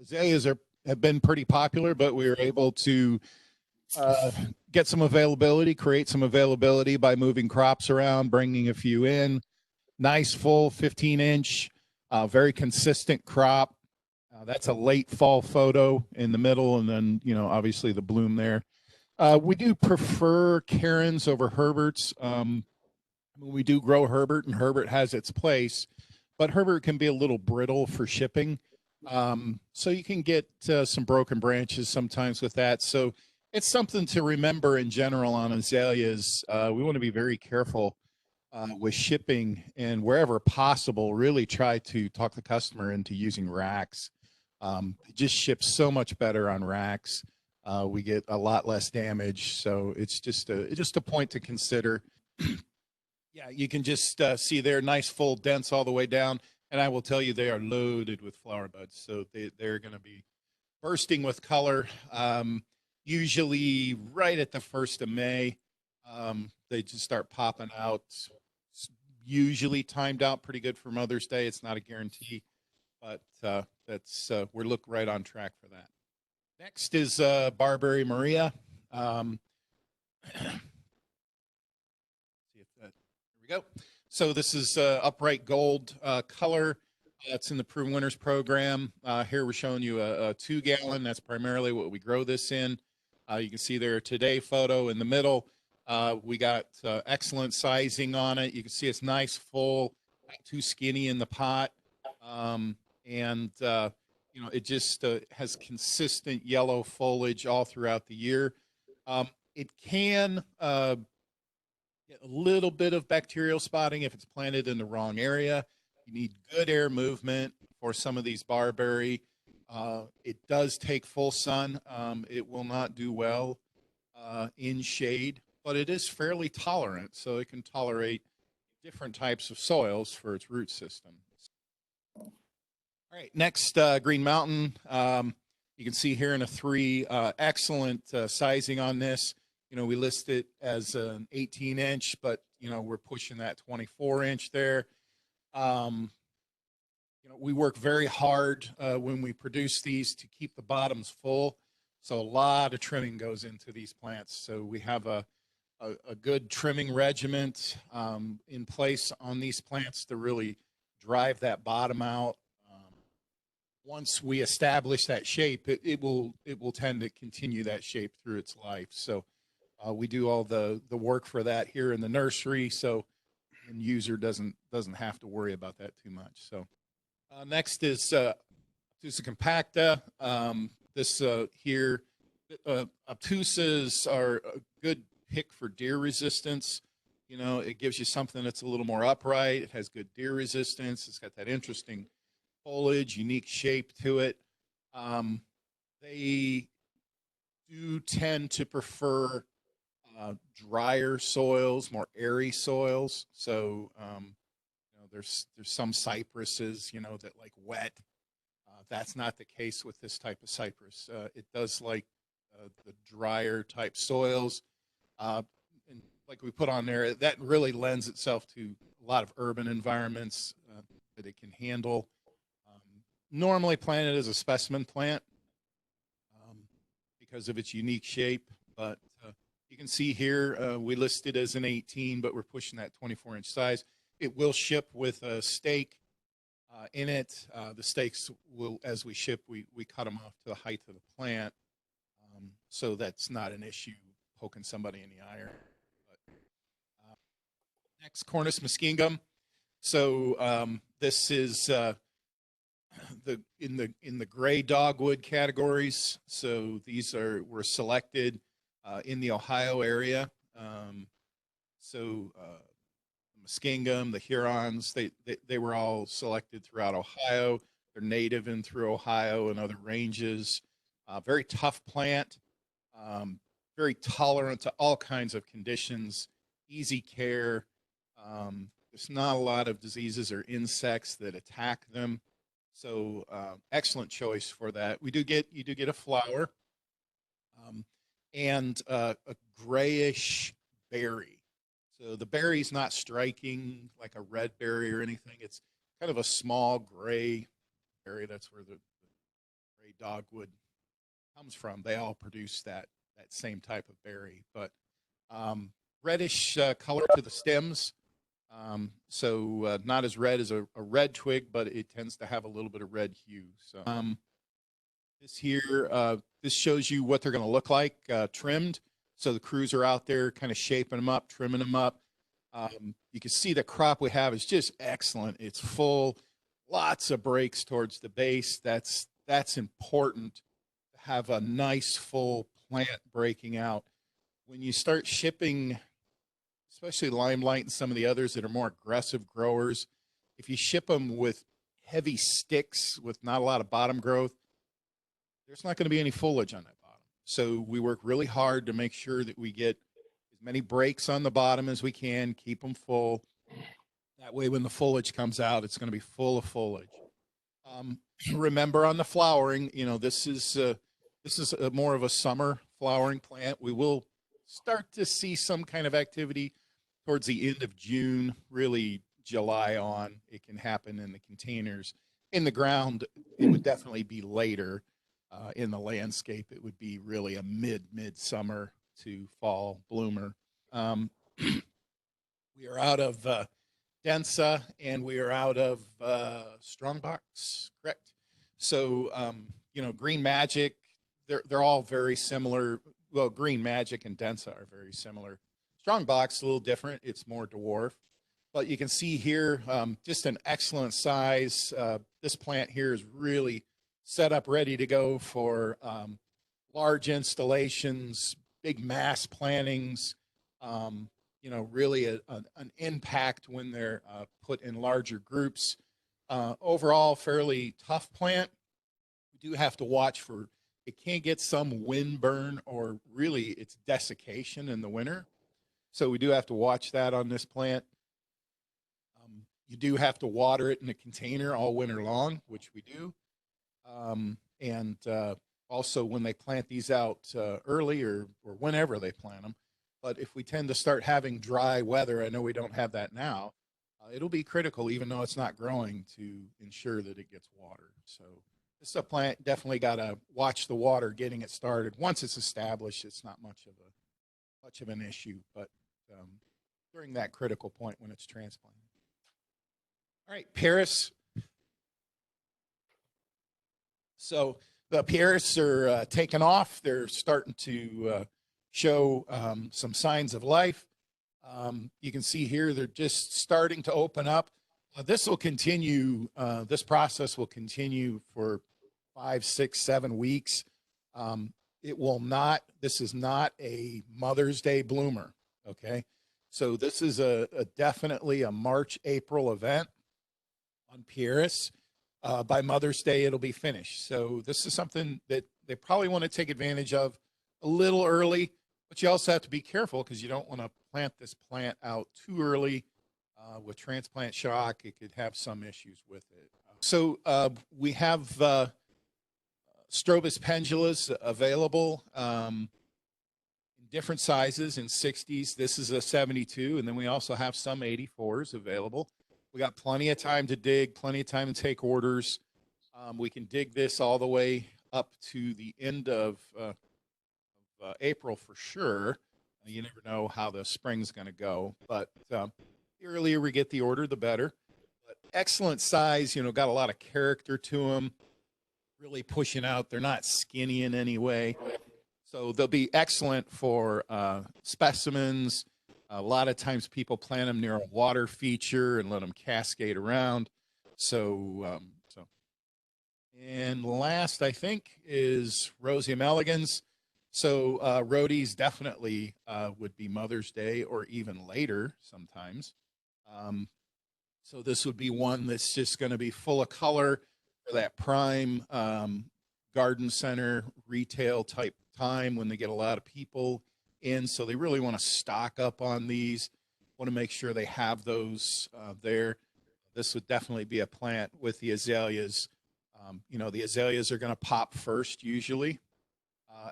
Azaleas have been pretty popular, but we were able to get some availability, create some availability by moving crops around, bringing a few in. Nice full 15-inch, very consistent crop. That's a late fall photo in the middle, and then obviously the bloom there. We do prefer Karens over Herberts. We do grow Herbert, and Herbert has its place, but Herbert can be a little brittle for shipping. So you can get some broken branches sometimes with that. So it's something to remember in general on azaleas. We want to be very careful with shipping, and wherever possible, really try to talk the customer into using racks. It just ships so much better on racks. We get a lot less damage, so it's just a point to consider. Yeah, you can just see there, nice full dents all the way down, and I will tell you they are loaded with flower buds, so they're going to be bursting with color. Usually right at the 1st of May, they just start popping out. It's usually timed out pretty good for Mother's Day. It's not a guarantee, but we're right on track for that. Next is Barberry Maria. Here we go. So this is upright gold color. It's in the Proven Winners program. Here we're showing you a 2-gallon. That's primarily what we grow this in. You can see there a today photo in the middle. We got excellent sizing on it. You can see it's nice, full, not too skinny in the pot. It just has consistent yellow foliage all throughout the year. It can get a little bit of bacterial spotting if it's planted in the wrong area. You need good air movement for some of these barberry. It does take full sun. It will not do well in shade, but it is fairly tolerant, so it can tolerate different types of soils for its root system. All right, next, Green Mountain. You can see here in a 3, excellent sizing on this. We list it as an 18-inch, but, we're pushing that 24-inch there. We work very hard when we produce these to keep the bottoms full. So a lot of trimming goes into these plants. So we have a good trimming regiment in place on these plants to really drive that bottom out. Once we establish that shape, it will tend to continue that shape through its life. So we do all the work for that here in the nursery, so the user doesn't have to worry about that too much. So next is Obtusa compacta. This here, Obtusas are a good pick for deer resistance. It gives you something that's a little more upright. It has good deer resistance. It's got that interesting foliage, unique shape to it. They do tend to prefer drier soils, more airy soils. So there's some cypresses, that like wet. That's not the case with this type of cypress. It does like the drier type soils. And like we put on there, that really lends itself to a lot of urban environments that it can handle. Normally planted as a specimen plant because of its unique shape, but you can see here we list it as an 18, but we're pushing that 24-inch size. It will ship with a stake in it. The stakes will, as we ship, we cut them off to the height of the plant, so that's not an issue poking somebody in the eye. But, next, Cornus muskingum. So this is in the gray dogwood categories. So these were selected in the Ohio area. Muskingum, the Hurons, they were all selected throughout Ohio. They're native in through Ohio and other ranges. Very tough plant, very tolerant to all kinds of conditions, easy care. There's not a lot of diseases or insects that attack them. So excellent choice for that. You do get a flower and a grayish berry. So the berry's not striking like a red berry or anything. It's kind of a small gray berry. That's where the gray dogwood comes from. They all produce that same type of berry, but reddish color to the stems. So not as red as a red twig, but it tends to have a little bit of red hue. So this here, this shows you what they're going to look like trimmed. So the crews are out there kind of shaping them up, trimming them up. You can see the crop we have is just excellent. It's full, lots of breaks towards the base. That's important to have a nice full plant breaking out. When you start shipping, especially Limelight and some of the others that are more aggressive growers, if you ship them with heavy sticks with not a lot of bottom growth, there's not going to be any foliage on that bottom. So we work really hard to make sure that we get as many breaks on the bottom as we can, keep them full. That way when the foliage comes out, it's going to be full of foliage. Remember on the flowering, you know, this is more of a summer flowering plant. We will start to see some kind of activity towards the end of June, really July on. It can happen in the containers. In the ground, it would definitely be later. In the landscape, it would be really a mid-summer to fall bloomer. We are out of Densa and we are out of Strongbox, correct? So, you know, Green Magic, they're all very similar. Well, Green Magic and Densa are very similar. Strongbox, a little different. It's more dwarf. But you can see here, just an excellent size. This plant here is really set up, ready to go for large installations, big mass plantings, you know, really an impact when they're put in larger groups. Overall, fairly tough plant. We do have to watch for, it can get some wind burn or really it's desiccation in the winter. So we do have to watch that on this plant. You do have to water it in a container all winter long, which we do. And also when they plant these out early or whenever they plant them. But if we tend to start having dry weather, I know we don't have that now, it'll be critical, even though it's not growing, to ensure that it gets watered. So this is a plant, definitely got to watch the water getting it started. Once it's established, it's not much of an issue, but during that critical point when it's transplanted. All right, Paris. So the Paris are taking off. They're starting to show some signs of life. You can see here they're just starting to open up. This will continue. This process will continue for 5, 6, 7 weeks. It will not. This is not a Mother's Day bloomer. Okay, so this is a definitely a March, April event on Paris. By Mother's Day, it'll be finished. So this is something that they probably want to take advantage of a little early, but you also have to be careful because you don't want to plant this plant out too early with transplant shock. It could have some issues with it. So we have Strobus pendulas available in different sizes in 60s. This is a 72, and then we also have some 84s available. We got plenty of time to dig, plenty of time to take orders. We can dig this all the way up to the end of April for sure. You never know how the spring's going to go, but the earlier we get the order, the better. But excellent size, you know, got a lot of character to them, really pushing out. They're not skinny in any way. So they'll be excellent for specimens. A lot of times people plant them near a water feature and let them cascade around. So, and last, I think, is Roseum elegans. So Rhodies definitely would be Mother's Day or even later sometimes. So this would be one that's just going to be full of color for that prime garden center retail type time when they get a lot of people in. So they really want to stock up on these, want to make sure they have those there. This would definitely be a plant with the azaleas. You know, the azaleas are going to pop first usually,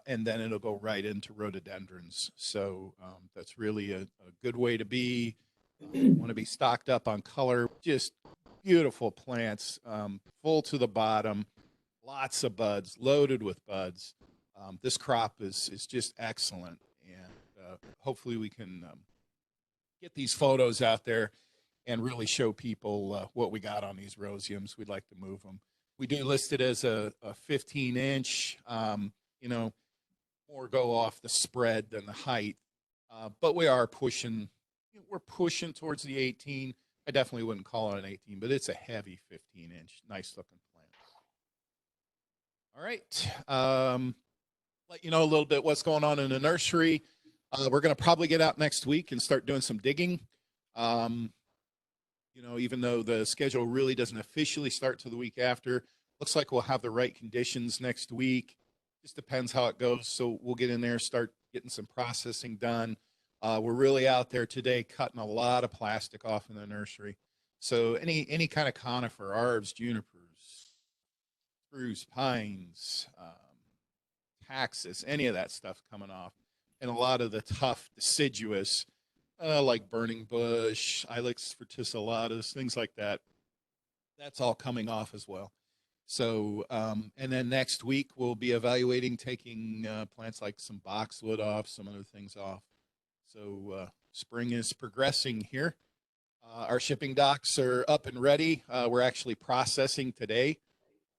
and then it'll go right into rhododendrons. So that's really a good way to be. Want to be stocked up on color. Just beautiful plants, full to the bottom, lots of buds, loaded with buds. This crop is just excellent, and hopefully we can get these photos out there and really show people what we got on these rosiums. We'd like to move them. We do list it as a 15-inch, you know, more go off the spread than the height, but we are pushing, we're pushing towards the 18. I definitely wouldn't call it an 18, but it's a heavy 15-inch, nice looking plant. All right. Let you know a little bit what's going on in the nursery. We're going to probably get out next week and start doing some digging. You know, even though the schedule really doesn't officially start till the week after, looks like we'll have the right conditions next week. Just depends how it goes. So we'll get in there, start getting some processing done. We're really out there today cutting a lot of plastic off in the nursery. So any kind of conifer, arbs, junipers, spruce, pines, taxus, any of that stuff coming off. And a lot of the tough deciduous, like burning bush, Ilex verticillatus, things like that. That's all coming off as well. So, and then next week we'll be evaluating taking plants like some boxwood off, some other things off. So spring is progressing here. Our shipping docks are up and ready. We're actually processing today.